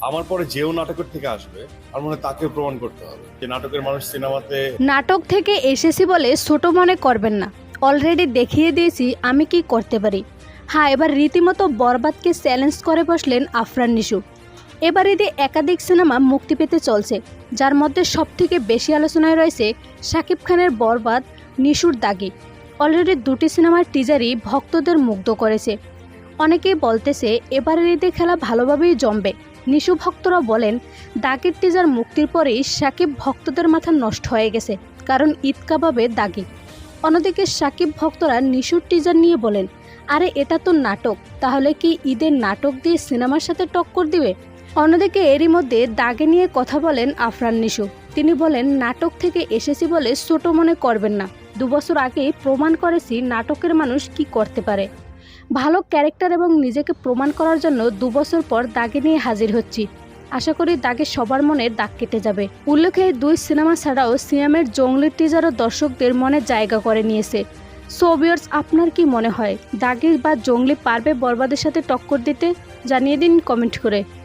আমার পরে যেও নাটকের থেকে আসবে আর মনে হয় তাকে প্রমাণ করতে হবে যে নাটকের মানুষ সিনেমাতে। নাটক থেকে এসেছি বলে ছোট মনে করবেন না, অলরেডি দেখিয়ে দিয়েছি আমি কি করতে পারি। হ্যাঁ, এবার রীতিমতো বরবাদকে চ্যালেঞ্জ করে বসলেন আফরান নিশু। এবার ঈদে একাধিক সিনেমা মুক্তি পেতে চলছে, যার মধ্যে সবথেকে বেশি আলোচনায় রয়েছে শাকিব খানের বরবাদ, নিশুর দাগি। অলরেডি দুটি সিনেমার টিজারই ভক্তদের মুগ্ধ করেছে। অনেকেই বলতেছে এবারের ঈদে খেলা ভালোভাবেই জমবে। নিশু ভক্তরা বলেন দাগির টিজার মুক্তির পরেই শাকিব ভক্তদের মাথা নষ্ট হয়ে গেছে, কারণ ঈদ কাবাবে দাগি। অন্যদিকে শাকিব ভক্তরা নিশুর টিজার নিয়ে বলেন, আরে এটা তো নাটক, তাহলে কি ঈদের নাটক দিয়ে সিনেমার সাথে টক্কর দিবে? অন্যদিকে এরই মধ্যে দাগে নিয়ে কথা বলেন আফরান নিশু। তিনি বলেন, নাটক থেকে এসেছি বলে ছোট মনে করবেন না। 2 বছর আগেই প্রমাণ করেছি নাটকের মানুষ কি করতে পারে। ভালো ক্যারেক্টার এবং নিজেকে প্রমাণ করার জন্য 2 বছর পর দাগে নিয়ে হাজির হচ্ছি। আশা করি দাগে সবার মনে দাগ কেটে যাবে। উল্লেখ্য, এই 2 সিনেমা ছাড়াও সিয়ামের জঙ্গলির টিজারও দর্শকদের মনে জায়গা করে নিয়েছে। সো ভিউয়ার্স, আপনার কি মনে হয় দাগে বা জঙ্গলি পারবে বরবাদের সাথে টক্কর দিতে? জানিয়ে দিন কমেন্ট করে।